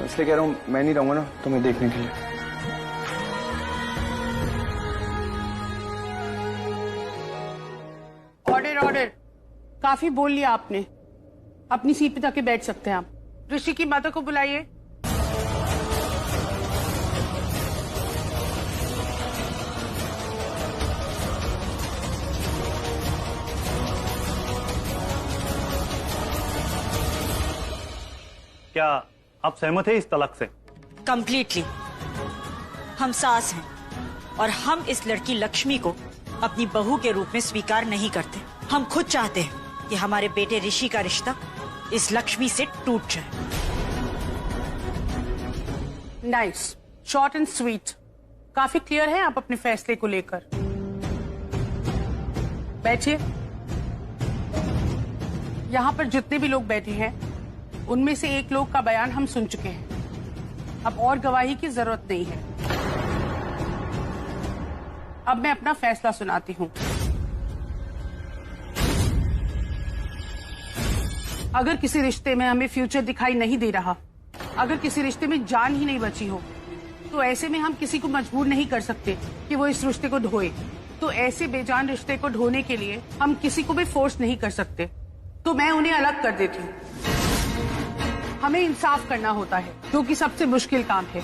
इसलिए कह रहा हूँ मैं नहीं रहूंगा ना तुम्हें देखने के लिए। ऑर्डर ऑर्डर, काफी बोल लिया आपने। अपनी सीट पे जाके बैठ सकते हैं आप। ऋषि की माता को बुलाइए। क्या आप सहमत हैं इस तलाक से? कंप्लीटली। हम सास हैं और हम इस लड़की लक्ष्मी को अपनी बहू के रूप में स्वीकार नहीं करते। हम खुद चाहते हैं कि हमारे बेटे ऋषि का रिश्ता इस लक्ष्मी से टूट जाए। Nice, short and sweet. काफी क्लियर है आप अपने फैसले को लेकर। बैठिए। यहाँ पर जितने भी लोग बैठे हैं उनमें से एक लोग का बयान हम सुन चुके हैं। अब और गवाही की जरूरत नहीं है। अब मैं अपना फैसला सुनाती हूँ। अगर किसी रिश्ते में हमें फ्यूचर दिखाई नहीं दे रहा, अगर किसी रिश्ते में जान ही नहीं बची हो, तो ऐसे में हम किसी को मजबूर नहीं कर सकते कि वो इस रिश्ते को ढोए। तो ऐसे बेजान रिश्ते को ढोने के लिए हम किसी को भी फोर्स नहीं कर सकते। तो मैं उन्हें अलग कर देती हूँ। हमें इंसाफ करना होता है, जो कि सबसे मुश्किल काम है।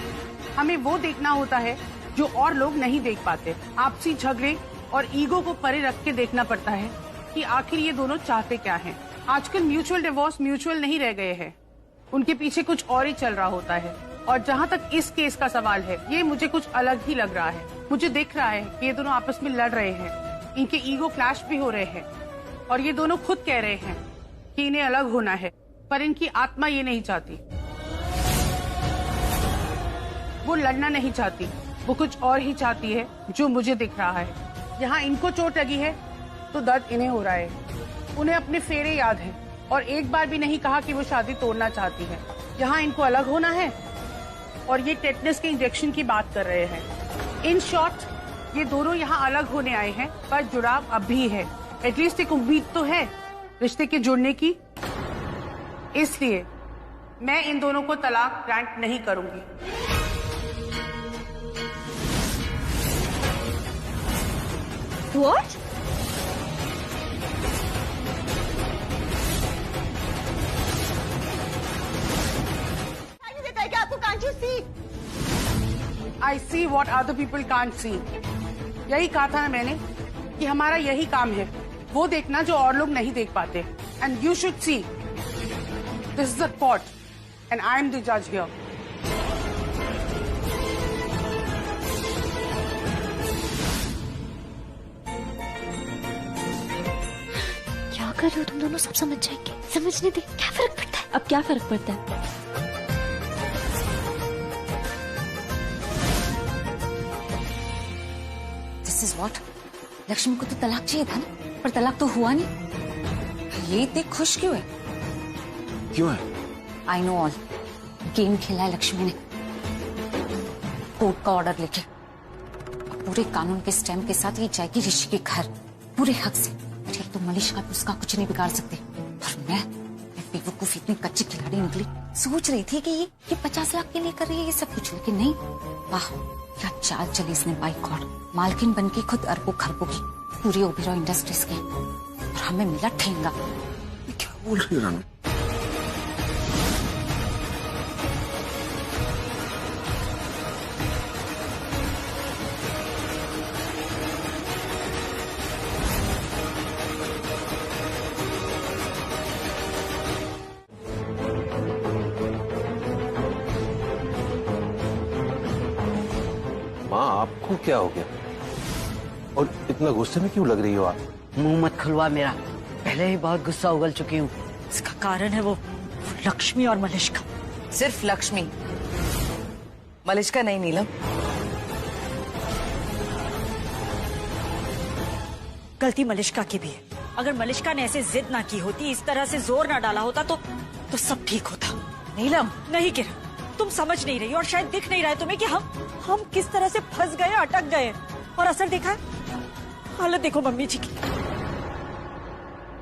हमें वो देखना होता है जो और लोग नहीं देख पाते। आपसी झगड़े और ईगो को परे रख के देखना पड़ता है कि आखिर ये दोनों चाहते क्या हैं। आजकल म्यूचुअल डिवोर्स म्यूचुअल नहीं रह गए हैं, उनके पीछे कुछ और ही चल रहा होता है। और जहाँ तक इस केस का सवाल है, ये मुझे कुछ अलग ही लग रहा है। मुझे दिख रहा है कि ये दोनों आपस में लड़ रहे हैं, इनके ईगो क्लैश भी हो रहे हैं और ये दोनों खुद कह रहे हैं कि इन्हें अलग होना है, पर इनकी आत्मा ये नहीं चाहती। वो लड़ना नहीं चाहती, वो कुछ और ही चाहती है जो मुझे दिख रहा है। यहाँ इनको चोट लगी है तो दर्द इन्हें हो रहा है। उन्हें अपने फेरे याद है और एक बार भी नहीं कहा कि वो शादी तोड़ना चाहती है। यहाँ इनको अलग होना है और ये टेटनस के इंजेक्शन की बात कर रहे हैं। इन शॉर्ट, ये दोनों यहाँ अलग होने आए हैं, पर जुड़ाव अब भी है। एटलीस्ट एक उम्मीद तो है रिश्ते के जुड़ने की। इसलिए मैं इन दोनों को तलाक ग्रांट नहीं करूंगी। What? देता है कि आपको can't you see? I see what other people can't see. यही कहा था ना मैंने कि हमारा यही काम है, वो देखना जो और लोग नहीं देख पाते। And you should see. This is a court, and I am the judge here. क्या कर रहे हो तुम दोनों? सब समझ जाएंगे। समझने दे, क्या फर्क पड़ता है? अब क्या फर्क पड़ता है? This is what? लक्ष्मी को तो तलाक चाहिए था ना, पर तलाक तो हुआ नहीं। ये इतनी खुश क्यों है? क्यों है? I know all. गेम खेला है लक्ष्मी ने कोर्ट का ऑर्डर लेके। पूरे कानून के स्टैम्प के साथ ये जाएगी ऋषि के घर, पूरे हक से। ठीक तो मलिश्का भी उसका कुछ नहीं बिगाड़ सकते। और मैं बेवकूफ इतनी कच्ची खिलाड़ी निकली। सोच रही थी कि ये 50 लाख के लिए कर रही है ये सब कुछ, लेकिन नहीं। वाह, क्या चाल चली इसने। बाय गॉड, मालकिन बन के खुद अरबों खरबों की, पूरी ओबेरॉय इंडस्ट्रीज के, और हमें मिला ठेंगा। क्या बोल रही है रानू? माँ, आपको क्या हो गया और इतना गुस्से में क्यों लग रही हो आप? मुंह मत खुलवा मेरा, पहले ही बहुत गुस्सा उगल चुकी हूँ। इसका कारण है वो लक्ष्मी और मलिश्का। सिर्फ लक्ष्मी, मलिश्का नहीं नीलम। गलती मलिश्का की भी है। अगर मलिश्का ने ऐसे जिद ना की होती, इस तरह से जोर ना डाला होता तो सब ठीक होता। नीलम, नहीं किरण, तुम समझ नहीं रही और शायद दिख नहीं रहा है तुम्हें कि हम किस तरह से फंस गए, अटक गए। और असर देखा है? हालत देखो मम्मी जी की,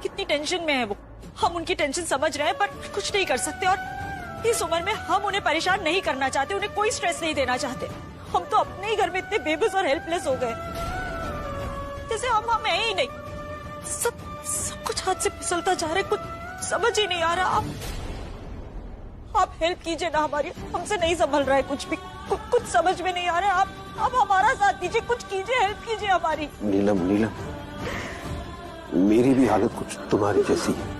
कितनी टेंशन में है वो। हम उनकी टेंशन समझ रहे हैं पर कुछ नहीं कर सकते। और इस उम्र में हम उन्हें परेशान नहीं करना चाहते, उन्हें कोई स्ट्रेस नहीं देना चाहते। हम तो अपने ही घर में इतने बेबस और हेल्पलेस हो गए जैसे हम है ही नहीं। सब कुछ हाथ से फिसलता जा रहा है, कुछ समझ ही नहीं आ रहा। आप हेल्प कीजिए ना हमारी, हमसे नहीं संभल रहा है कुछ भी, कुछ समझ में नहीं आ रहा है। आप हमारा साथ दीजिए, कुछ कीजिए, हेल्प कीजिए हमारी। नीलम मेरी भी हालत कुछ तुम्हारी जैसी है।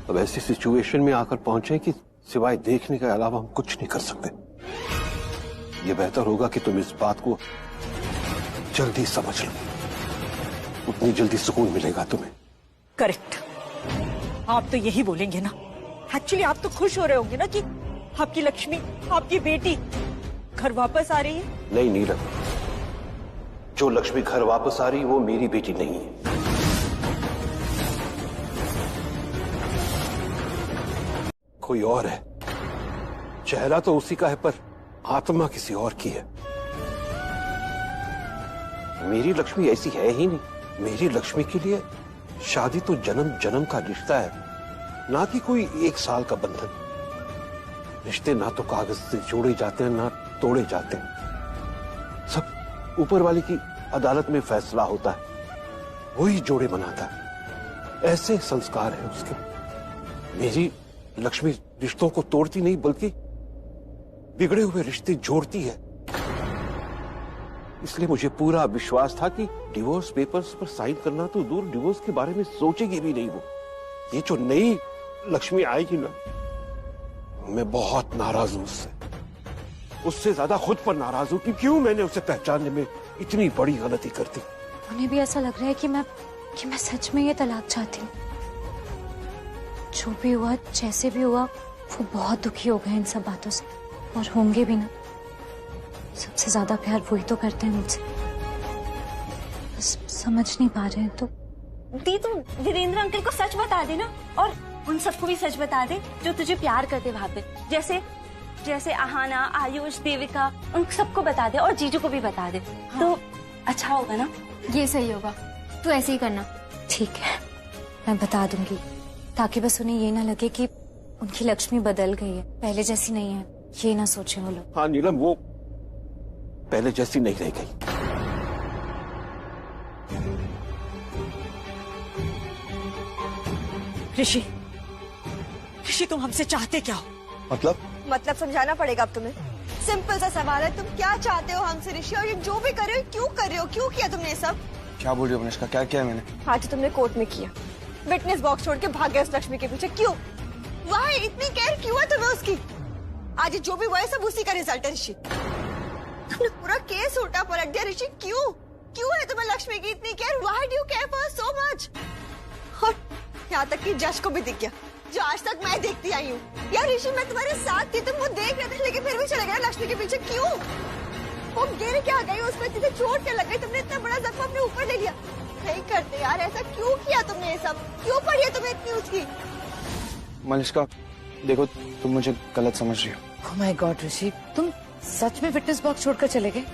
अब ऐसी सिचुएशन में आकर पहुंचे कि सिवाय देखने के अलावा हम कुछ नहीं कर सकते। ये बेहतर होगा कि तुम इस बात को जल्दी समझ लो, उतनी जल्दी सुकून मिलेगा तुम्हें। करेक्ट, आप तो यही बोलेंगे ना। एक्चुअली आप तो खुश हो रहे होंगे ना कि आपकी लक्ष्मी, आपकी बेटी घर वापस आ रही है। नहीं नीलम, जो लक्ष्मी घर वापस आ रही वो मेरी बेटी नहीं है। कोई और है। चेहरा तो उसी का है पर आत्मा किसी और की है। मेरी लक्ष्मी ऐसी है ही नहीं। मेरी लक्ष्मी के लिए शादी तो जन्म जन्म का रिश्ता है, ना कि कोई 1 साल का बंधन। रिश्ते ना तो कागज से जोड़े जाते हैं ना तोड़े जाते हैं। सब ऊपर वाले की अदालत में फैसला होता है, वही जोड़े बनाता है। ऐसे संस्कार है उसके। मेरी लक्ष्मी रिश्तों को तोड़ती नहीं बल्कि बिगड़े हुए रिश्ते जोड़ती है। इसलिए मुझे पूरा विश्वास था कि डिवोर्स पेपर्स पर साइन करना तो दूर, डिवोर्स के बारे में सोचेगी भी नहीं वो। ये जो नई लक्ष्मी आएगी ना, मैं बहुत नाराज हूं उससे ज्यादा खुद पर नाराज हूं कि क्यों मैंने उसे पहचानने में इतनी बड़ी गलती कर दी। उन्हें भी ऐसा लग रहा है कि मैं सच में ये तलाक चाहती हूँ। जो भी हुआ, जैसे भी हुआ, वो बहुत दुखी हो गए इन सब बातों से, और होंगे भी ना। सबसे ज्यादा प्यार वही तो करते हैं मुझसे, बस समझ नहीं पा रहे हैं। तो दी, तू वीरेंद्र अंकल को सच बता दे ना, और उन सबको भी सच बता दे जो तुझे प्यार करते वहां पे। जैसे आहाना, आयुष, देविका, उन सबको बता दे, और जीजू को भी बता दे। हाँ। तो अच्छा होगा ना? ये सही होगा, तू ऐसे ही करना। ठीक है, मैं बता दूंगी, ताकि बस उन्हें ये ना लगे कि उनकी लक्ष्मी बदल गई है, पहले जैसी नहीं है। ये ना सोचे वो लोग। हाँ नीलम, वो पहले जैसी नहीं रह गई। ऋषि तुम हमसे चाहते क्या हो? मतलब समझाना पड़ेगा अब तुम्हें। सिंपल सा सवाल है, तुम क्या चाहते हो हमसे ऋषि? और ये जो भी कर रहे हो क्यों कर रहे हो? क्यों किया तुमने ये सब? क्या बोल रही हो मनीषा? क्या किया मैंने? आज तुमने कोर्ट में किया, विटनेस बॉक्स छोड़ के भाग गए उस लक्ष्मी के पीछे। क्यों? वाह, इतनी केयर क्यों है तुम्हें उसकी? आज जो भी हुआ है सब उसी का रिजल्ट है ऋषि। तुमने पूरा केस उल्टा पलट दिया ऋषि। क्यों है तुम्हें लक्ष्मी की इतनी care? Why do you care for so much? और यहाँ तक कि जज को भी दिख गया, जो आज तक मैं देखती आई हूँ। यार ऋषि, मैं तुम्हारे साथ थी, तुम वो देख रहे थे, लेकिन फिर भी चले गए लक्ष्मी के पीछे। क्यों? वो गिर क्या गई, उस पर तुझे चोट क्या लग गई? तुमने इतना बड़ा जख्म अपने ऊपर ले लिया। नहीं करते यार ऐसा, क्यों किया तुमने ये सब? क्यों पड़ी है तुम्हें इतनी उसकी? मनीषा देखो, तुम मुझे गलत समझ रही हो। ओह माय गॉड ऋषि, तुम सच में फिटनेस बॉक्स छोड़कर चले गए?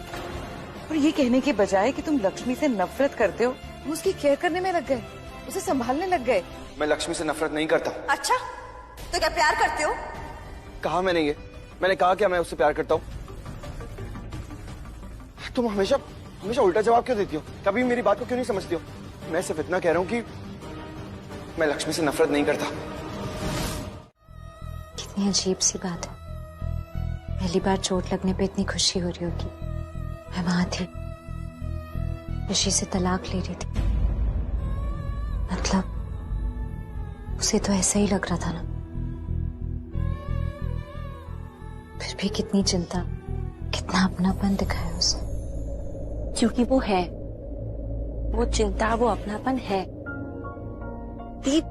और ये कहने के बजाय कि तुम लक्ष्मी से नफरत करते हो, तुम उसकी केयर करने में लग गए, उसे संभालने लग गए। मैं लक्ष्मी से नफरत नहीं करता। अच्छा, तो क्या प्यार करते हो? कहा मैंने ये? मैंने कहा क्या मैं उससे प्यार करता हूँ? तुम हमेशा उल्टा जवाब क्यों देती हो? कभी मेरी बात को क्यों नहीं समझती हो? मैं सिर्फ इतना कह रहा हूँ कि मैं लक्ष्मी से नफरत नहीं करता। कितनी अजीब सी बात है, पहली बार चोट लगने पे इतनी खुशी हो रही होगी। मैं वहां थी, ऋषि से तलाक ले रही थी, मतलब उसे तो ऐसा ही लग रहा था ना। फिर भी कितनी चिंता, कितना अपनापन दिखाया उसे। क्योंकि वो है, वो चिंता, वो अपनापन है। दीप,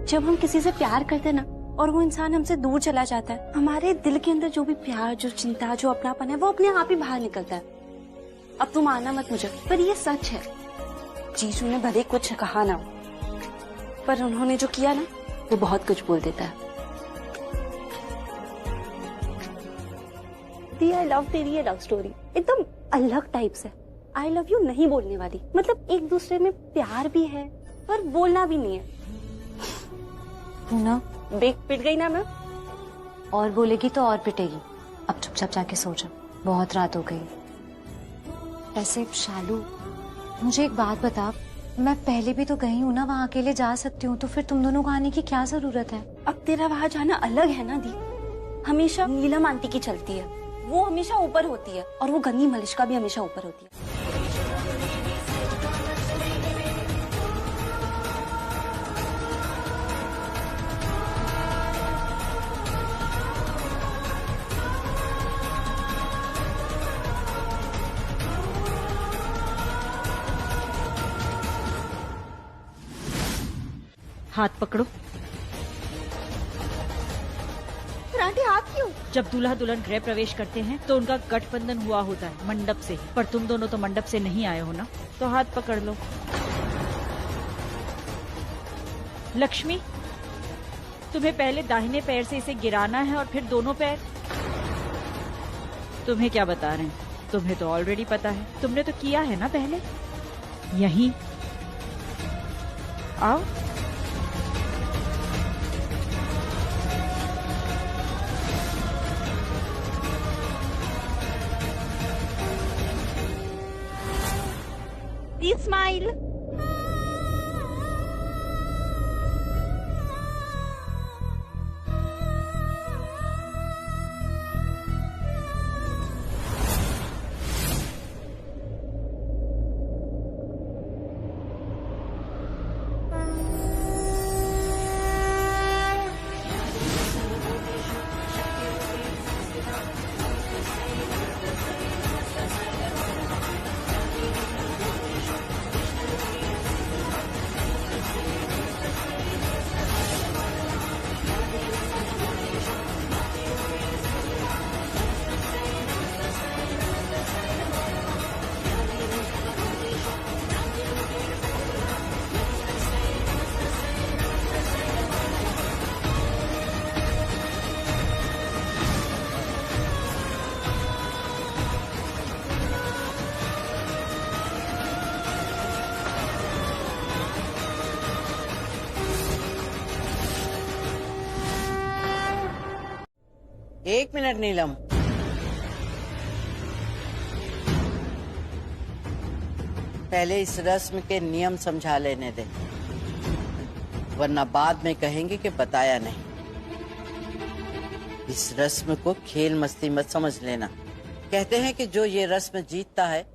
जब हम किसी से प्यार करते हैं ना, और वो इंसान हमसे दूर चला जाता है, हमारे दिल के अंदर जो भी प्यार, जो चिंता, जो अपनापन है, वो अपने आप ही बाहर निकलता है। अब तुम मानना मत मुझे, पर ये सच है। जीजू ने भले कुछ कहा ना, पर उन्होंने जो किया ना, वो बहुत कुछ बोल देता है। आई लव तेरी ये लव स्टोरी एकदम अलग टाइप से। आई लव यू नहीं बोलने वाली, मतलब एक दूसरे में प्यार भी है पर बोलना भी नहीं है। पूना, बेक पिट गई ना मैं। और बोलेगी तो और पिटेगी। अब चुपचाप जाके सो जा, बहुत रात हो गई। ऐसे शालू, मुझे एक बात बता, मैं पहले भी तो गई हूँ ना, वहाँ अकेले जा सकती हूँ, तो फिर तुम दोनों को आने की क्या जरूरत है? अब तेरा वहाँ जाना अलग है ना दी। हमेशा नीलम आंटी की चलती है, वो हमेशा ऊपर होती है, और वो गंदी मलिश्का भी हमेशा ऊपर होती है। हाथ पकड़ो। आंटी हाथ क्यों? जब दूल्हा दुल्हन गृह प्रवेश करते हैं तो उनका गठबंधन हुआ होता है मंडप से, पर तुम दोनों तो मंडप से नहीं आए हो ना, तो हाथ पकड़ लो। लक्ष्मी, तुम्हें पहले दाहिने पैर से इसे गिराना है और फिर दोनों पैर। तुम्हें क्या बता रहे हैं, तुम्हें तो ऑलरेडी पता है, तुमने तो किया है ना पहले। यहीं आओ। स्माइल। एक मिनट नीलम, पहले इस रस्म के नियम समझा लेने दे, वरना बाद में कहेंगे कि बताया नहीं। इस रस्म को खेल मस्ती मत समझ लेना। कहते हैं कि जो ये रस्म जीतता है,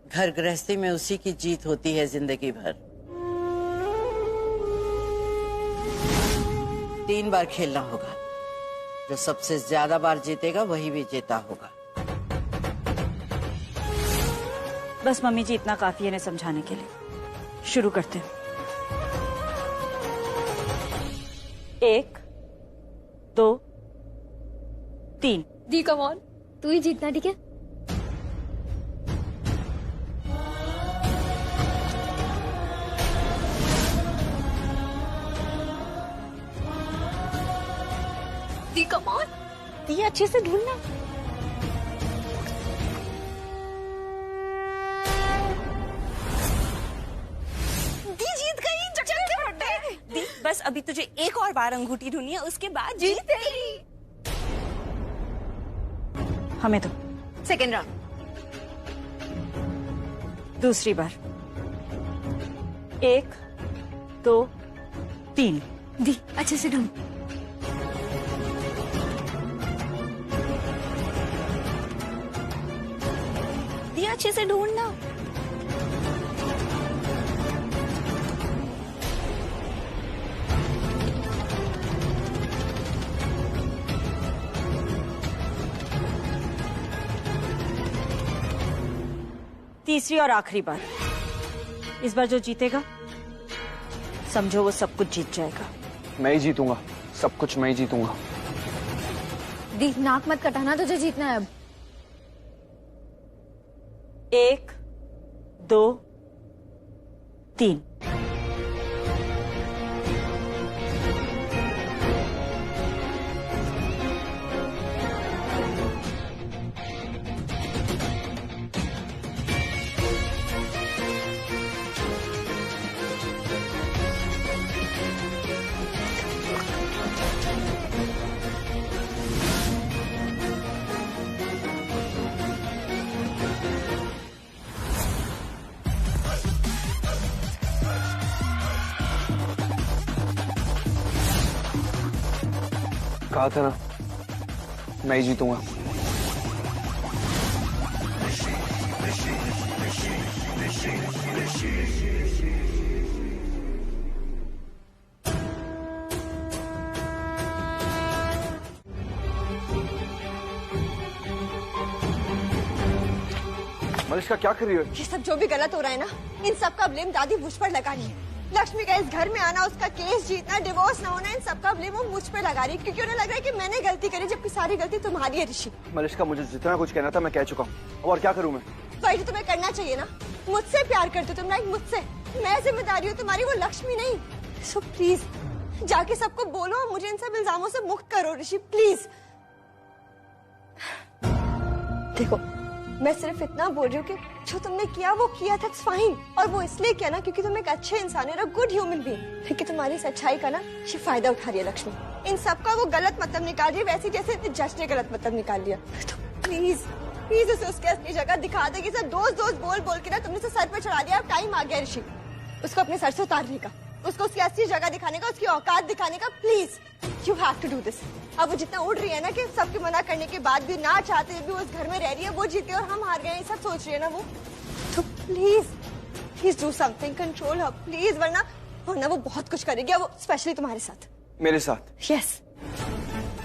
घर गृहस्थी में उसी की जीत होती है जिंदगी भर। 3 बार खेलना होगा, जो सबसे ज्यादा बार जीतेगा वही विजेता होगा। बस मम्मी जी, इतना काफी है इन्हें समझाने के लिए। शुरू करते हैं। 1 2 3। दी कम ऑन, तू ही जीतना, ठीक है? दी कम ऑन, दी अच्छे से ढूंढना। दी जीत गई। दी बस अभी तुझे एक और बार अंगूठी ढूंढनी है, उसके बाद जीत गई। हमें तो सेकेंड राउंड। दूसरी बार। 1 2 3। दी अच्छे से ढूंढ। दी अच्छे से ढूंढना। तीसरी और आखिरी बार। इस बार जो जीतेगा, समझो वो सब कुछ जीत जाएगा। मैं ही जीतूंगा, सब कुछ मैं ही जीतूंगा। दी नाक मत कटाना, तुझे जीतना है अब। 1 2 3। कहा था ना, मैं ही जीतूंगा। मलिष्का क्या कर रही हो? ये सब जो भी गलत हो रहा है ना, इन सब का ब्लेम दादी मुझ पर लगा रही है। लक्ष्मी का इस घर में आना, उसका केस जीतना, डिवोर्स ना होना, इन सब का ब्लेम वो मुझ पर लगा रही है, क्योंकि उन्हें लग रहा है कि मैंने गलती करी, जबकि सारी गलती तुम्हारी है ऋषि। मलिष्का, मुझे जितना कुछ कहना था मैं कह चुका हूँ, और क्या करूँ मैं? वही तो तुम्हें करना चाहिए ना, मुझसे प्यार करते हो तुम, राइट? मुझसे। मैं जिम्मेदारी हूँ तुम्हारी, वो लक्ष्मी नहीं। सो प्लीज जाके सबको बोलो और मुझे इन सब इल्जामों से मुक्त करो ऋषि, प्लीज। देखो, मैं सिर्फ इतना बोल रही हूँ कि जो तुमने किया वो किया था, फाइन। और वो इसलिए किया ना क्योंकि तुम एक अच्छे इंसान हो, गुड ह्यूमन बीइंग। लेकिन तुम्हारी सच्चाई का ना ये फायदा उठा रही है लक्ष्मी। इन सब का वो गलत मतलब निकाल रही है, वैसे जैसे जज ने गलत मतलब निकाल लिया। तो प्लीज प्लीज उसे उसके असली जगह दिखा देगी। सब दोस्त बोल बोल के ना तुमने उसे सर पे चढ़ा दिया। अब टाइम आ गया ऋषि उसको अपने सर से उतारने का, उसको उसकी असली जगह दिखाने का, उसकी औकात दिखाने का। Please you have to do this. अब वो जितना उड़ रही है ना कि सबके मना करने के बाद भी, ना चाहते हुए भी उस घर में रह रही है, वो जीते और हम हार गए, ये सब सोच रही है ना वो। तो please do something, control her please, वरना वो बहुत कुछ करेगी। वो स्पेशली तुम्हारे साथ। मेरे साथ? यस,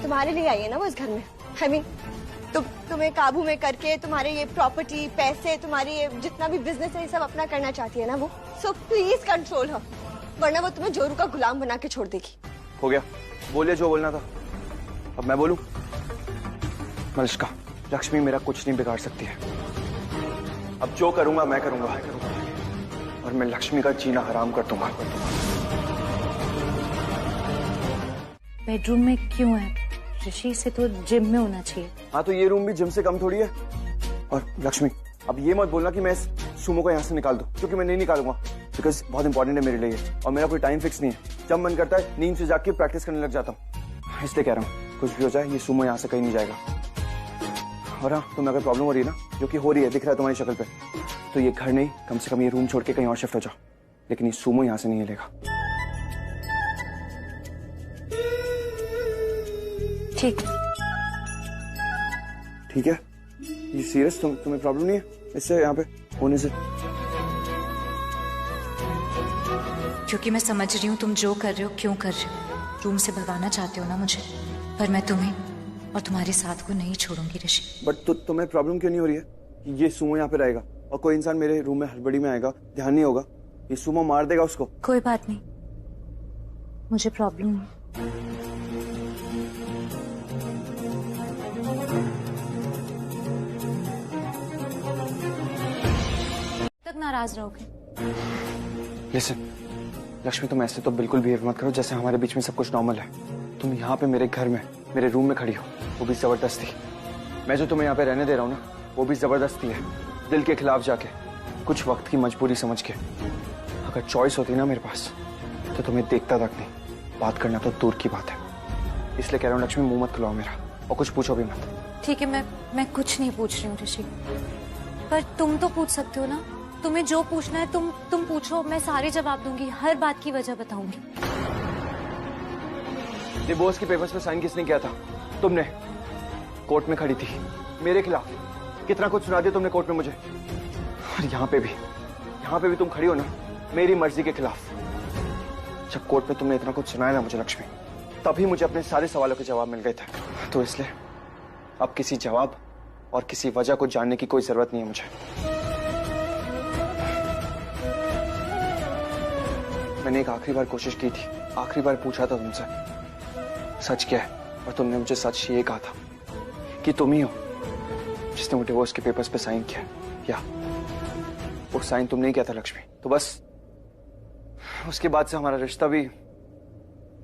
तुम्हारे लिए आई है ना वो इस घर में। आई मीन तुम्हें काबू में करके तुम्हारे ये प्रॉपर्टी, पैसे, तुम्हारी ये जितना भी बिजनेस है, ये सब अपना करना चाहती है ना वो। सो प्लीज कंट्रोल हर, वरना वो तुम्हें जोरू का गुलाम बना के छोड़ देगी। हो गया, बोलिए जो बोलना था। अब मैं बोलूं? मलिष्का, लक्ष्मी मेरा कुछ नहीं बिगाड़ सकती है। अब जो करूंगा मैं करूंगा, और मैं लक्ष्मी का जीना हराम कर दूंगा। बेडरूम में क्यों है ऋषि? से तो जिम में होना चाहिए। हाँ, तो ये रूम भी जिम से कम थोड़ी है। और लक्ष्मी, अब ये मत बोलना कि मैं इस सुमो को यहाँ से निकाल दूं, क्योंकि मैं नहीं निकालूंगा, बिकॉज बहुत इंपॉर्टेंट है मेरे लिए, और मेरा कोई टाइम फिक्स नहीं है। जब मन करता है नींद से जाग के प्रैक्टिस करने लग जाता हूँ। इसलिए कह रहा हूँ, कुछ भी हो जाए ये सुमो यहाँ से कहीं नहीं जाएगा। और हाँ, तुम्हें अगर प्रॉब्लम हो रही है ना, जो कि हो रही है, दिख रहा है तुम्हारी शक्ल पे, तो ये घर नहीं, कम से कम ये रूम छोड़ के कहीं और शिफ्ट हो जाओ, लेकिन ये सुमो यहाँ से नहीं हिलेगा। ठीक है? ये सीरियस? तुम्हें प्रॉब्लम नहीं है इससे यहाँ पे होने से? क्योंकि मैं समझ रही हूँ तुम जो कर रहे हो क्यों कर रहे हो। रूम से भगाना चाहते हो ना मुझे, पर मैं तुम्हें और तुम्हारे साथ को नहीं छोड़ूंगी ऋषि। बट तुम्हें प्रॉब्लम क्यों नहीं हो रही है? ये सुमो यहाँ पे रहेगा और कोई इंसान मेरे रूम में हड़बड़ी में आएगा, ध्यान नहीं होगा, ये सुमो मार देगा उसको। कोई बात नहीं, मुझे प्रॉब्लम नहीं। तक नाराज रहोगे? लिसन लक्ष्मी, तुम ऐसे तो बिल्कुल बिहेव मत करो जैसे हमारे बीच में सब कुछ नॉर्मल है। तुम यहाँ पे मेरे घर में, मेरे रूम में खड़ी हो, वो भी जबरदस्ती। मैं जो तुम्हें यहाँ पे रहने दे रहा हूँ ना, वो भी जबरदस्ती है, दिल के खिलाफ जाके, कुछ वक्त की मजबूरी समझ के। अगर चॉइस होती ना मेरे पास, तो तुम्हें देखता तक नहीं, बात करना तो दूर की बात है। इसलिए कह रहा हूँ लक्ष्मी, मुंह मत खुलाओ मेरा, और कुछ पूछो भी मत। ठीक है, मैं कुछ नहीं पूछ रही हूँ ऋषि, पर तुम तो पूछ सकते हो ना। तुम्हें जो पूछना है तुम पूछो, मैं सारे जवाब दूंगी, हर बात की वजह बताऊंगी। डिवोर्स के पेपर्स पे साइन किसने किया था? तुमने। कोर्ट में खड़ी थी मेरे खिलाफ, कितना कुछ सुना दिया तुमने कोर्ट में मुझे। और यहाँ पे भी तुम खड़ी हो ना मेरी मर्जी के खिलाफ। जब कोर्ट में तुमने इतना कुछ सुनाया ना मुझे लक्ष्मी, तभी मुझे अपने सारे सवालों के जवाब मिल गए थे। तो इसलिए अब किसी जवाब और किसी वजह को जानने की कोई जरूरत नहीं है मुझे। मैंने एक आखिरी बार कोशिश की थी, आखिरी बार पूछा था तुमसे सच क्या है, और तुमने मुझे सच ये कहा था कि तुम ही हो जिसने वो डिवोर्स के पेपर्स पे साइन किया। या वो साइन तुमने ही किया था लक्ष्मी। तो बस उसके बाद से हमारा रिश्ता भी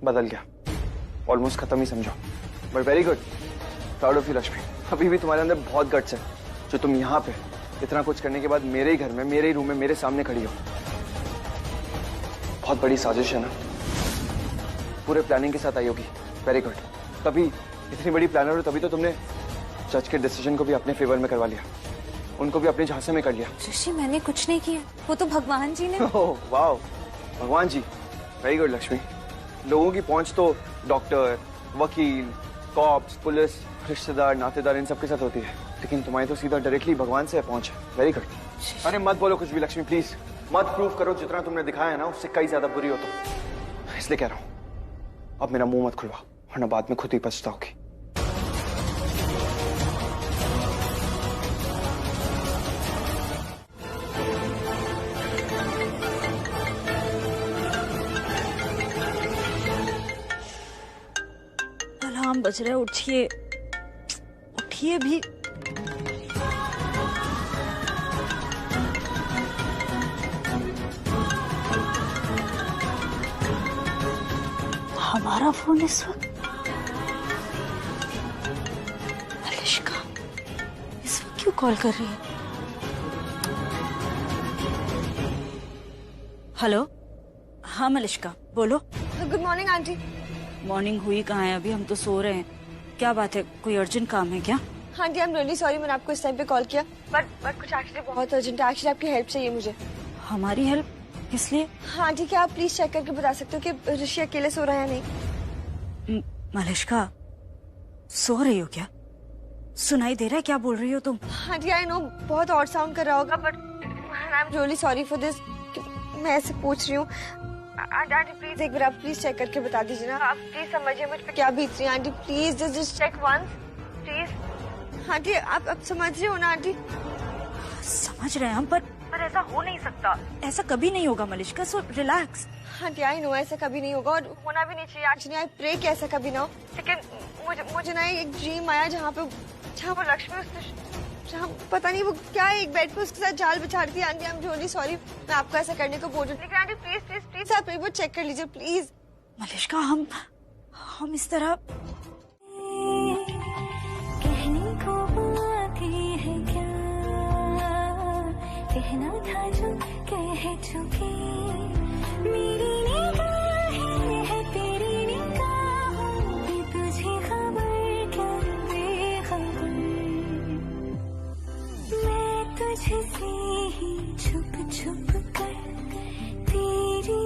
बदल गया, ऑलमोस्ट खत्म ही समझो। But very good, proud of you Lakshmi. अभी भी तुम्हारे अंदर बहुत गट्स है, जो तुम यहाँ पे इतना कुछ करने के बाद मेरे ही घर में, मेरे ही रूम में, मेरे सामने खड़ी हो। बहुत बड़ी साजिश है ना, पूरे प्लानिंग के साथ आई होगी। Very good. तभी इतनी बड़ी प्लानर हो, तभी तो तुमने जज के डिसीजन को भी अपने फेवर में करवा लिया, उनको भी अपने झांसे में कर लिया। ऋषि, मैंने कुछ नहीं किया, वो तो भगवान जी ने। ओह वाह, भगवान जी। Very good Lakshmi. लोगों की पहुंच तो डॉक्टर, वकील, कॉप्स, पुलिस, रिश्तेदार, नातेदार इन सबके साथ होती है, लेकिन तुम्हारी तो सीधा डायरेक्टली भगवान से पहुंच है। Very good. अरे मत बोलो कुछ भी लक्ष्मी, प्लीज मत प्रूव करो जितना तुमने दिखाया है ना उससे कई ज्यादा बुरी हो तुम, इसलिए कह रहा हूं अब मेरा मुंह मत खुलवा, वरना बाद में खुद ही पछताओगी। अलार्म बज रहा है, उठिए उठिए भी। हमारा फोन इस वक्त मलिश्का इस वक्त क्यों कॉल कर रही है? हेलो, हाँ मलिश्का बोलो। Good morning aunty. मॉर्निंग हुई कहाँ है अभी, हम तो सो रहे हैं। क्या बात है, कोई अर्जेंट काम है क्या? हाँ जी, आई एम रियली सॉरी मैंने आपको इस टाइम पे कॉल किया, बट कुछ एक्चुअली बहुत अर्जेंट है। एक्चुअली आपकी हेल्प चाहिए मुझे। हमारी हेल्प? किस लिए? हाँ जी, क्या आप प्लीज चेक करके बता सकते हो कि ऋषि अकेले सो रहा है या नहीं? मलिश्का सो रही हो क्या? सुनाई दे रहा है क्या बोल रही हो तुम? हाँ जी, आई नो बहुत ऑड साउंड कर रहा होगा, but I am really sorry for this. मैं ऐसे पूछ रही हूँ। आंटी प्लीज एक बार आप प्लीज चेक करके बता दीजिए ना। आप प्लीज समझिए मुझ पे क्या बीत रही है। Aunty please just check once please. Aunty आप समझ रहे हो ना? आंटी समझ रहे हैं हम, पर ऐसा हो नहीं सकता, ऐसा कभी नहीं होगा Malishka, so relax. Aunty I know ऐसा कभी नहीं होगा और होना भी नहीं चाहिए। एक्चुअली आई प्रे कि ऐसा कभी ना हो, लेकिन मुझे ना एक ड्रीम आया जहाँ पर लक्ष्मी जहाँ पता नहीं वो क्या एक बेड पे उसके साथ जाल बिछा रही थी। Aunty I am really sorry, मैं आपको ऐसा करने को बोल रही हूँ, लेकिन आंटी प्लीज प्लीज प्लीज आप एक बार चेक कर लीजिए प्लीज। मलिश्का हम इस तरह कहने को बाकी है क्या, कहना था जो कह चुकी, मेरी निगाहें है तेरी निगाहों की, तुझे खबर क्या बेखबर, मैं तुझसे ही छुप छुप कर तेरी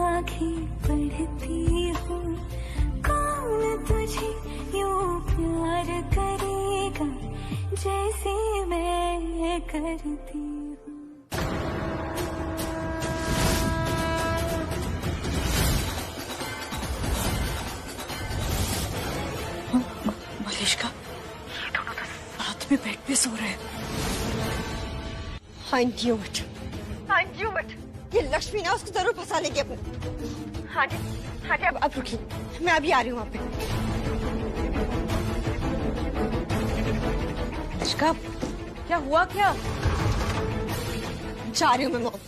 आँखें पढ़ती हूँ, कौन तुझे यूं प्यार करेगा जैसे मैं करती हूँ। मलिश्का ये दोनों तो साथ में बेड पे सो रहे हैं। I knew it। ये लक्ष्मी ना उसको जरूर फंसा लेगी अपने। हाँ जी अब रुकिए, मैं अभी आ रही हूँ वहाँ पे। मलिश्का क्या हुआ क्या? जा रही हूँ मैं मॉम।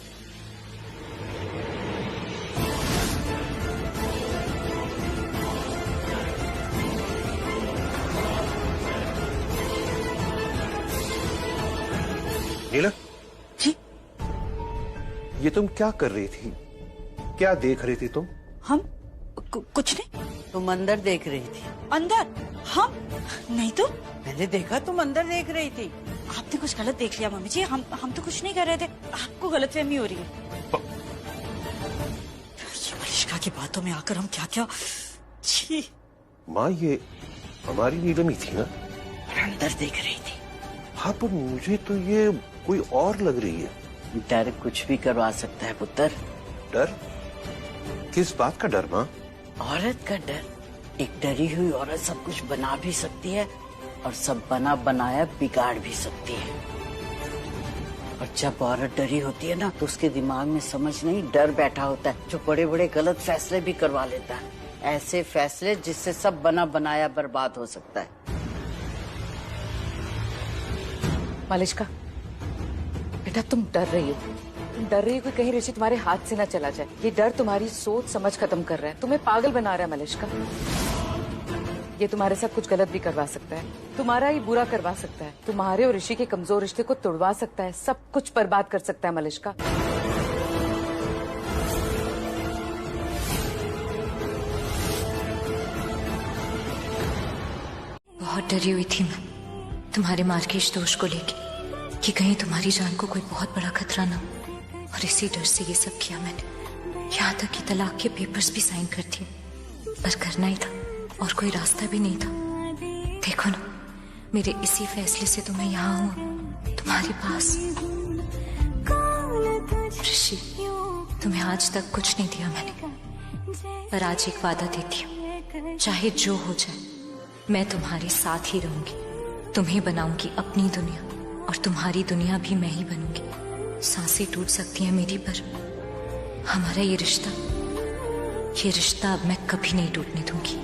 नीला जी, ये तुम क्या कर रही थी? क्या देख रही थी तुम? हम कुछ नहीं। तुम अंदर देख रही थी? अंदर? हम नहीं तो। मैंने देखा तुम अंदर देख रही थी। आपने कुछ गलत देख लिया मम्मी जी, हम तो कुछ नहीं कर रहे थे, आपको गलतफहमी हो रही है। ये मलिश्का की बातों में आकर हम क्या क्या। छी माँ, ये हमारी नीलम थी ना? अंदर देख रही थी। हाँ, पर मुझे तो ये कोई और लग रही है। डर कुछ भी करवा सकता है पुत्र। डर? किस बात का डर माँ? औरत का डर। एक डरी हुई औरत सब कुछ बना भी सकती है और सब बना बनाया बिगाड़ भी सकती है। और जब औरत डरी होती है ना तो उसके दिमाग में समझ नहीं डर बैठा होता है, जो बड़े बड़े गलत फैसले भी करवा लेता है। ऐसे फैसले जिससे सब बना बनाया बर्बाद हो सकता है। मलिश्का बेटा तुम डर रही हो, डर रही हो कि कहीं ऋषि तुम्हारे हाथ से ना चला जाए। ये डर तुम्हारी सोच समझ खत्म कर रहा है, तुम्हें पागल बना रहा है मलिश्का। ये तुम्हारे साथ कुछ गलत भी करवा सकता है, तुम्हारा ही बुरा करवा सकता है, तुम्हारे और ऋषि के कमजोर रिश्ते को तोड़वा सकता है, सब कुछ बर्बाद कर सकता है मलिश्का। बहुत डरी हुई थी मैं तुम्हारे मार्केश दोष को लेके कि कहीं तुम्हारी जान को कोई बहुत बड़ा खतरा ना हो, और इसी डर से ये सब किया मैंने। यहाँ तक कि तलाक के पेपर्स भी साइन करती हूँ, पर करना ही था और कोई रास्ता भी नहीं था। देखो ना, मेरे इसी फैसले से तो मैं यहाँ हूँ, तुम्हारे पास। ऋषि, तुम्हें आज तक कुछ नहीं दिया मैंने, पर आज एक वादा देती हूँ, चाहे जो हो जाए मैं तुम्हारे साथ ही रहूंगी। तुम्हें बनाऊंगी अपनी दुनिया, और तुम्हारी दुनिया भी मैं ही बनूंगी। सांसें टूट सकती हैं मेरी, पर हमारा ये रिश्ता अब मैं कभी नहीं टूटने दूंगी।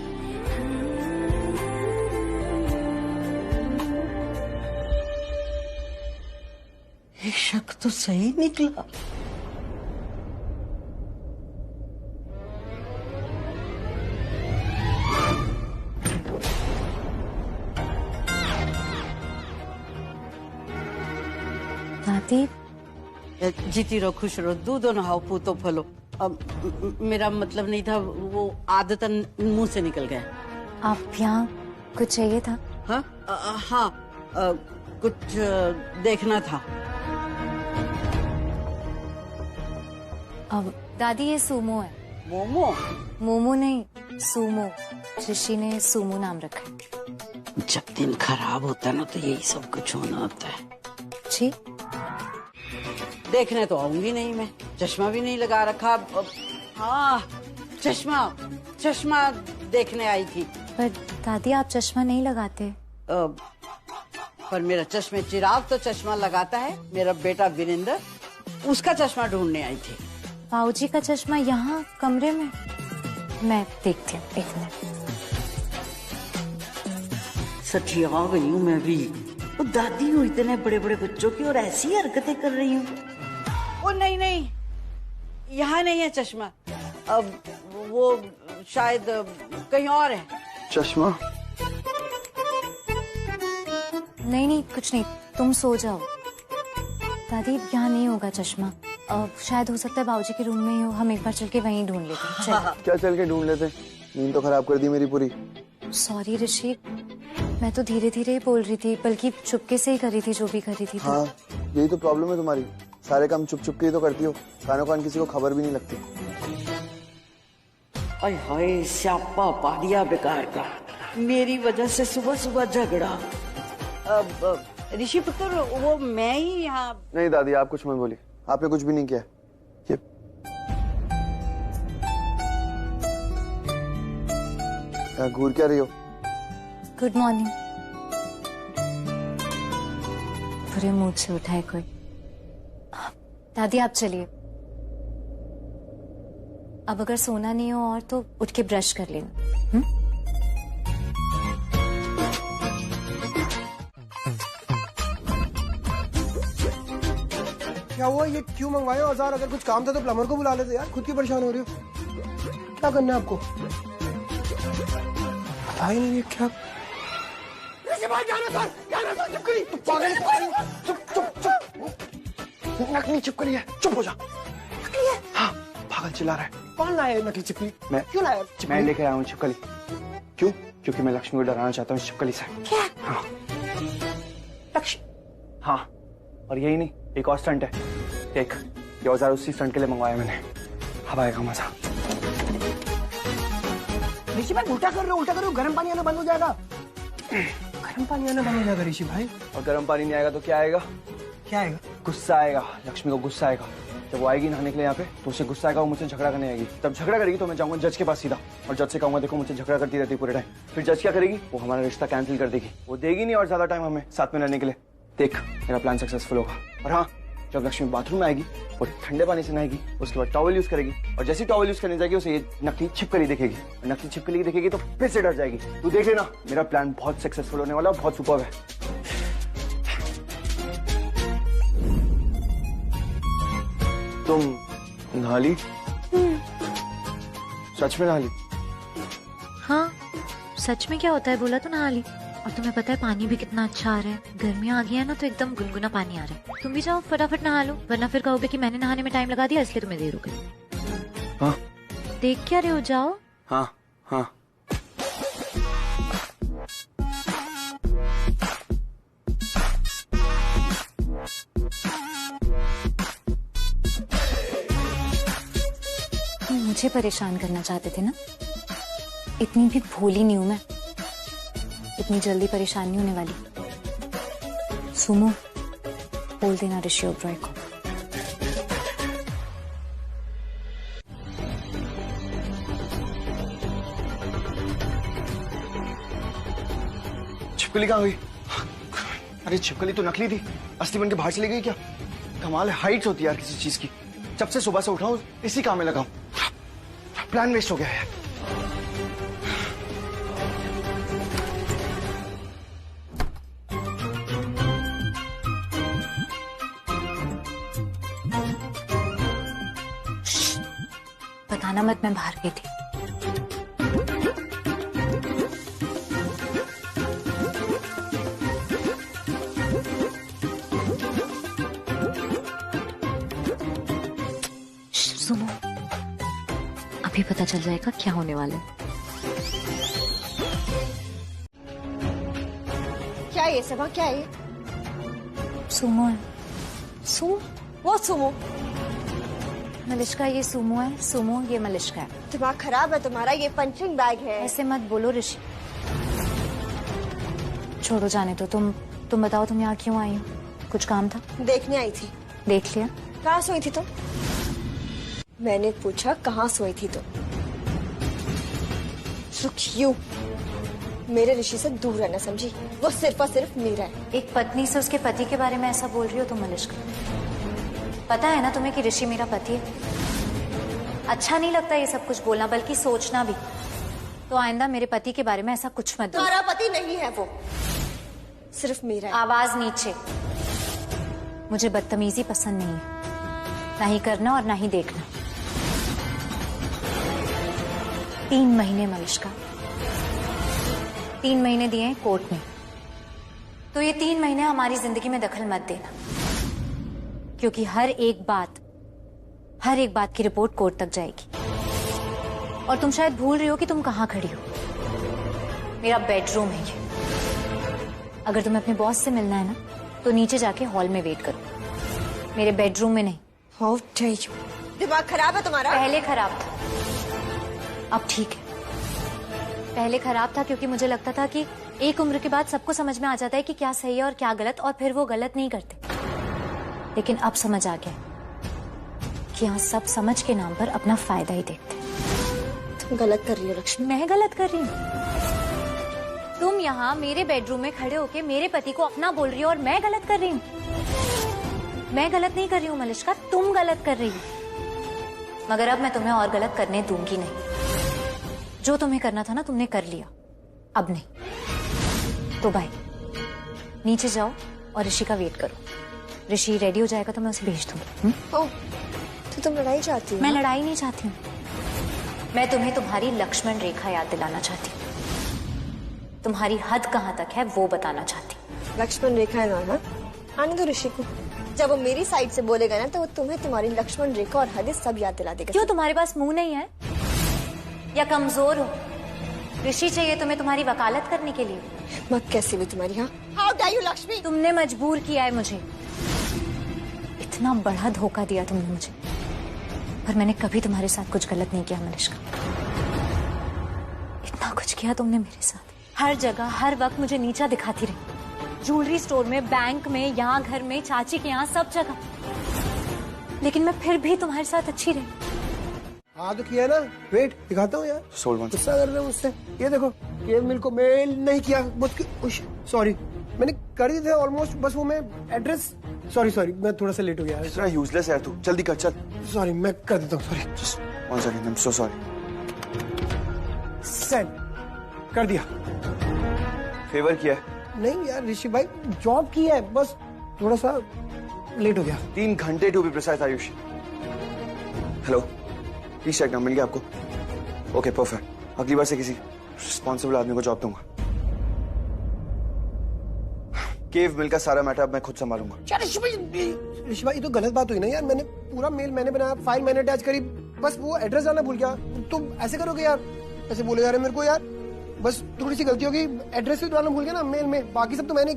ये शक तो सही निकला। दादी, जीती रहो, खुश रहो, दूधो नहाओ, पूतो फलो। अब मेरा मतलब नहीं था, वो आदतन मुंह से निकल गया। आप यहाँ कुछ चाहिए था? हाँ हाँ, कुछ देखना था। अब दादी, ये सूमो है। मोमो? मोमो नहीं, सूमो। ऋषि ने सूमो नाम रखा है। जब दिन खराब होता है ना तो यही सब कुछ होना होता है। जी, देखने तो आऊंगी नहीं मैं, चश्मा भी नहीं लगा रखा। हाँ, चश्मा देखने आई थी। पर दादी, आप चश्मा नहीं लगाते। पर मेरा चश्मे चिराग तो चश्मा लगाता है। मेरा बेटा वीरेंद्र, उसका चश्मा ढूंढने आई थी। बाबूजी का चश्मा यहाँ कमरे में? मैं देखती हूँ, एक मिनट। सच्ची आ गई हूँ मैं भी। वो दादी हूँ इतने बड़े बड़े बच्चों की, और ऐसी हरकतें कर रही हूँ। वो नहीं, यहाँ नहीं है चश्मा। अब वो शायद कहीं और है। चश्मा? नहीं, कुछ नहीं, तुम सो जाओ। दादी, यहाँ नहीं होगा चश्मा। शायद हो सकता है बाबूजी के रूम में ही हो। हम एक बार चल के वहीं ढूंढ लेते हैं। चल। क्या चल के ढूंढ लेते? नींद तो खराब कर दी मेरी पूरी। सॉरी ऋषि, मैं तो धीरे धीरे ही बोल रही थी, बल्कि चुपके से ही कर रही थी जो भी कर रही थी। हाँ, यही तो प्रॉब्लम है तुम्हारी, सारे काम चुप चुप के ही तो करती हो, कानों कान किसी को खबर भी नहीं लगती। अय हाय, स्यापा पा दिया बेकार का। मेरी वजह से सुबह सुबह झगड़ा। ऋषि पुत्र, वो मैं ही यहाँ। नहीं दादी, आप कुछ मत बोलिए, आपने कुछ भी नहीं किया। ये घूर क्या रही हो? Good morning. बुरे मूड से उठा है कोई। दादी, आप चलिए। अब अगर सोना नहीं हो और तो उठ के ब्रश कर लेना। क्या हुआ? ये क्यों मंगवाया औजार? अगर कुछ काम था तो प्लम्बर को बुला लेते यार, खुद की परेशान हो रही हो। क्या करना है आपको? पता ही नहीं क्या। नकली छिपकली है, चुप हो जा। नकली है? हाँ, पागल चिल्ला रहा है। कौन लाया है नकली छिपकली? मैं। क्यों लाया? मैं लेके आया हूँ छिपकली। क्यों? क्योंकि मैं लक्ष्मी को डराना चाहता हूँ छिपकली से। क्या? हाँ। लक्ष्मी? हाँ, और यही नहीं, एक और स्टंट है। देख, ये औजार उसी स्टंट के लिए मंगवाया मैंने। अब आएगा मजा। ऋषि भाई, उल्टा कर रहे हो, गर्म पानी आना बंद हो जाएगा। गर्म पानी आना बंद हो जाएगा ऋषि भाई। और गर्म पानी नहीं आएगा तो क्या आएगा? क्या आएगा? गुस्सा आएगा। लक्ष्मी को गुस्सा आएगा। जब वो आएगी नहाने के लिए यहाँ पे, तो उसे गुस्सा आएगा, वो मुझसे झगड़ा करने आएगी। जब झगड़ा करेगी तो मैं जाऊंगा जज के पास सीधा, और जज से कहूंगा देखो मुझसे झगड़ा करती रहती है पूरे टाइम। फिर जज क्या करेगी? वो हमारा रिश्ता कैंसिल कर देगी। वो देगी नहीं और ज्यादा टाइम हमें साथ में रहने के लिए। देख, मेरा प्लान सक्सेसफुल होगा। और हाँ, जब लक्ष्मी बाथरूम में आएगी, वो ठंडे पानी से नहाएगी, उसके बाद टॉवल यूज करेगी, और जैसी टॉवल यूज करने जाएगी उसे ये नकली छिपकली दिखेगी। और नकली छिपकली दिखेगी तो फिर से डर जाएगी। तू देख लेना, मेरा प्लान बहुत सक्सेसफुल होने वाला, बहुत सुपर्ब है। तुम नहा ली? सच में नहा ली? हाँ, सच में क्या होता है, बोला तो नहा ली। और तुम्हें पता है पानी भी कितना अच्छा आ रहा है। गर्मियाँ आ गई है ना, तो एकदम गुनगुना पानी आ रहा है। तुम भी जाओ फटाफट नहा लो, वरना फिर कहोगे कि मैंने नहाने में टाइम लगा दिया इसलिए तुम्हें देर हो गई। हाँ, देख क्या रहे हो, जाओ। हाँ हाँ। मुझे परेशान करना चाहते थे ना? इतनी भी भोली नहीं हूं मैं। इतनी जल्दी परेशानी होने वाली। सुमो, बोल देना ऋषि ओबरॉय को। छिपकली कहाँ हुई? अरे छिपकली तो नकली थी, असली बन के बाहर चली गई क्या? कमाल है, हाइट्स होती है यार किसी चीज की। जब से सुबह से उठा हूं इसी काम में लगा हूं। प्लान वेस्ट हो गया है। बताना मत, मैं बाहर गई थी। सुनो, अभी पता चल जाएगा क्या होने वाला है। क्या ये सबा, क्या ये? सुमो है। सुमो? वो सुमो? मलिश्का, ये सुमो है। सुमो, ये मलिश्का है। दिमाग खराब है तुम्हारा, ये पंचिंग बैग है। ऐसे मत बोलो ऋषि। छोड़ो, जाने दो। तुम बताओ, तुम यहाँ क्यों आई हो? कुछ काम था? देखने आई थी। देख लिया। कहाँ सोई थी तुम? मैंने पूछा कहाँ सोई थी तुम? यू मेरे ऋषि से दूर रहना, समझी? वो सिर्फ और सिर्फ मेरा है। एक पत्नी से उसके पति के बारे में ऐसा बोल रही हो तुम मलिश्का? पता है ना तुम्हें कि ऋषि मेरा पति है। अच्छा नहीं लगता ये सब कुछ बोलना, बल्कि सोचना भी। तो आइंदा मेरे पति के बारे में ऐसा कुछ मत बोलो। तुम्हारा पति नहीं है वो, सिर्फ मेरा है। आवाज नीचे। मुझे बदतमीजी पसंद नहीं है, ना ही करना और ना ही देखना। 3 महीने मलिश्का, 3 महीने दिए हैं कोर्ट ने। तो ये 3 महीने हमारी जिंदगी में दखल मत देना, क्योंकि हर एक बात की रिपोर्ट कोर्ट तक जाएगी। और तुम शायद भूल रही हो कि तुम कहाँ खड़ी हो। मेरा बेडरूम है ये। अगर तुम्हें अपने बॉस से मिलना है ना, तो नीचे जाके हॉल में वेट करो, मेरे बेडरूम में नहीं। How dare you? दिमाग खराब है तुम्हारा? पहले खराब था, अब ठीक है। पहले खराब था क्योंकि मुझे लगता था कि एक उम्र के बाद सबको समझ में आ जाता है कि क्या सही है और क्या गलत, और फिर वो गलत नहीं करते। लेकिन अब समझ आ गया कि यहाँ सब समझ के नाम पर अपना फायदा ही देखते। तुम गलत कर रही हो लक्ष्मी। मैं गलत कर रही हूँ? तुम यहाँ मेरे बेडरूम में खड़े होके मेरे पति को अपना बोल रही हो और मैं गलत कर रही हूँ? मैं गलत नहीं कर रही हूँ मलिश्का, तुम गलत कर रही हो। मगर अब मैं तुम्हें और गलत करने दूंगी नहीं। जो तुम्हें करना था ना, तुमने कर लिया, अब नहीं। तो बाय, नीचे जाओ और ऋषि का वेट करो। ऋषि रेडी हो जाएगा तो मैं उसे भेज दूंगी। तो तुम लड़ाई चाहती हो? मैं लड़ाई नहीं चाहती हूँ, मैं तुम्हें तुम्हारी लक्ष्मण रेखा याद दिलाना चाहती हूँ। तुम्हारी हद कहाँ तक है वो बताना चाहती हूँ। लक्ष्मण रेखा है ना? आने दो ऋषि को। जब वो मेरी साइड से बोलेगा ना, तो वो तुम्हें तुम्हारी लक्ष्मण रेखा और हदें सब याद दिला देगा। क्यों, तुम्हारे पास मुंह नहीं है या कमजोर हो? ऋषि चाहिए तुम्हें तुम्हारी वकालत करने के लिए? मत कैसी भी तुम्हारी। हाँ, हाउ डैर यू लक्ष्मी? तुमने मजबूर किया है मुझे। इतना बड़ा धोखा दिया तुमने मुझे, पर मैंने कभी तुम्हारे साथ कुछ गलत नहीं किया मलिश्का। इतना कुछ किया तुमने मेरे साथ। हर जगह हर वक्त मुझे नीचा दिखाती रही। ज्वेलरी स्टोर में, बैंक में, यहाँ घर में, चाची के यहाँ, सब जगह। लेकिन मैं फिर भी तुम्हारे साथ अच्छी रही। हाँ तो किया ना। वेट दिखाता हूँ यार। गुस्सा कर रहे हो मुझसे? ये देखो, केव मिल्क को मेल नहीं किया। सॉरी, मैंने कर दिए थे ऑलमोस्ट। बस वो मैं एड्रेस, सॉरी मैं थोड़ा सा लेट हो गया। इतना यूजलेस है तू, जल्दी कर चल। सॉरी, मैं कर देता हूँ। Sorry, one second, I am so sorry. Send कर दिया। फेवर किया है? नहीं यार ऋषि भाई, जॉब की है, बस थोड़ा सा लेट हो गया। 3 घंटे to be precise Ayush. Hello, please check नाम मिल गया आपको? Okay perfect. अगली बार से किसी रिस्पॉन्सिबल आदमी को जॉब दूंगा। केव मिल का सारा मैटर अब मैं खुद संभालूंगा। क्या ऋषि भाई, ये तो गलत बात हुई ना यार। मैंने पूरा मेल मैंने बनाया, फाइल मैंने अटैच करी, बस वो एड्रेस डालना भूल गया। तुम ऐसे करोगे यार? ऐसे बोले जा रहे मेरे को यार। बस थोड़ी सी गलती होगी, एड्रेस भी डालना भूल गया ना मेल में, बाकी सब तो मैंने।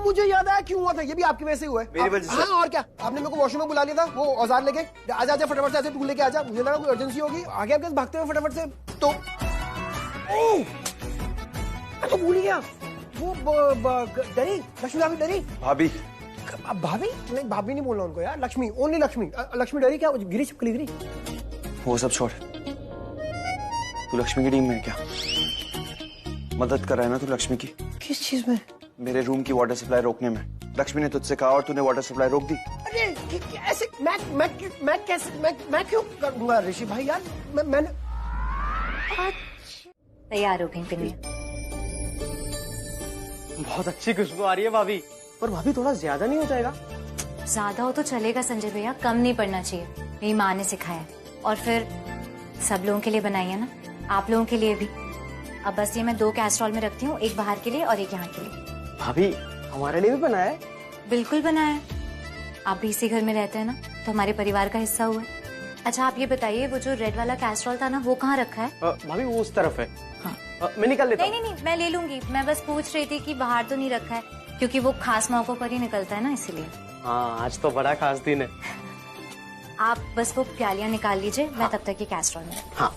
मुझे याद आया क्यों हुआ था, ये भी आपकी वजह से हुआ है। मेरी वजह से? हाँ और क्या, आपने मेरे को वॉशरूम में बुला लिया था, वो औजार लेके आजा फटाफट से, ऐसे टूल लेके आजा। मुझे लगा कोई अर्जेंसी होगी, आगे आपके भागते हुए फटाफट से। तो तो भूल गया वो डरी, लक्ष्मी भाभी डरी। भाभी भाभी नहीं, भाभी नहीं बोलना उनको यार, लक्ष्मी, ओनली लक्ष्मी। लक्ष्मी डरी क्या, गिरी छिपकली गिरी। वो सब छोड़, तू लक्ष्मी की टीम में है क्या? मदद कर रहा है ना तू लक्ष्मी की? किस चीज में? मेरे रूम की वाटर सप्लाई रोकने में। लक्ष्मी ने तुझसे कहा और तूने वाटर सप्लाई रोक दी। अरे ऐसे मैं क्यों करूंगा ऋषि भाई यार, मैंने। तैयार हो गई पिनिया। बहुत अच्छी खुशबू आ रही है भाभी। पर भाभी थोड़ा ज्यादा नहीं हो जाएगा? ज्यादा हो तो चलेगा संजय भैया, कम नहीं पड़ना चाहिए। मेरी माँ ने सिखाया, और फिर सब लोगों के लिए बनाई है ना, आप लोगों के लिए भी। अब बस ये मैं 2 कैस्ट्रॉल में रखती हूँ, एक बाहर के लिए और एक यहाँ के लिए। भाभी हमारे लिए भी बनाया है? बिल्कुल बनाया है। आप भी इसी घर में रहते हैं ना, तो हमारे परिवार का हिस्सा हुआ है। अच्छा आप ये बताइए, वो जो रेड वाला कैस्ट्रॉल था ना, वो कहाँ रखा है? भाभी वो उस तरफ है। हाँ। मैं निकाल लेता हूँ। नहीं, मैं ले लूंगी। मैं बस पूछ रही थी कि बाहर तो नहीं रखा है, क्योंकि वो खास मौकों पर ही निकलता है ना, इसीलिए। हाँ आज तो बड़ा खास दिन है। आप बस वो प्यालियां निकाल लीजिए, मैं तब तक ये कैस्ट्रॉल में। हाँ।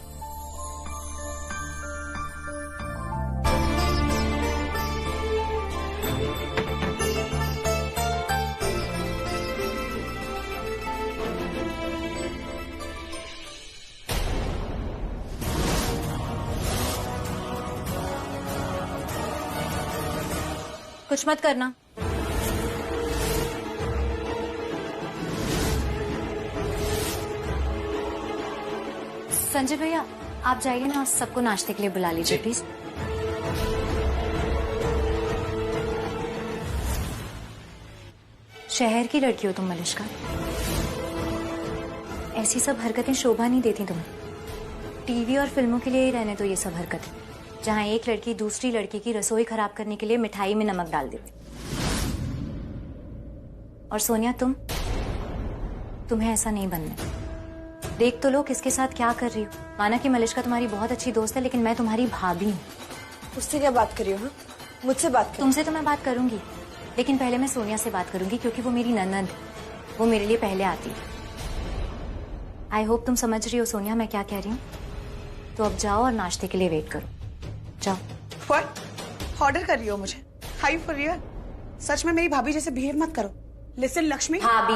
कुछ मत करना। संजय भैया आप जाइए ना, सबको नाश्ते के लिए बुला लीजिए प्लीज। शहर की लड़की हो तुम मलिष्का, ऐसी सब हरकतें शोभा नहीं देती तुम्हें। टीवी और फिल्मों के लिए ही रहने दो ये सब हरकतें, जहां एक लड़की दूसरी लड़की की रसोई खराब करने के लिए मिठाई में नमक डाल देती। और सोनिया तुम्हें ऐसा नहीं बनना। देख तो लो किसके साथ क्या कर रही हो। माना कि मलिष्का तुम्हारी बहुत अच्छी दोस्त है, लेकिन मैं तुम्हारी भाभी हूँ। उससे क्या बात करी हो? हाँ? मुझसे बात करो। तुमसे तो मैं बात करूंगी, लेकिन पहले मैं सोनिया से बात करूंगी, क्योंकि वो मेरी ननद है, वो मेरे लिए पहले आती है। आई होप तुम समझ रही हो सोनिया मैं क्या कह रही हूँ। तो अब जाओ और नाश्ते के लिए वेट करो, जाओ। व्हाट ऑर्डर कर रही हो मुझे? High for real? सच में मेरी भाभी जैसे बिहेव मत करो। लिसन लक्ष्मी, भाभी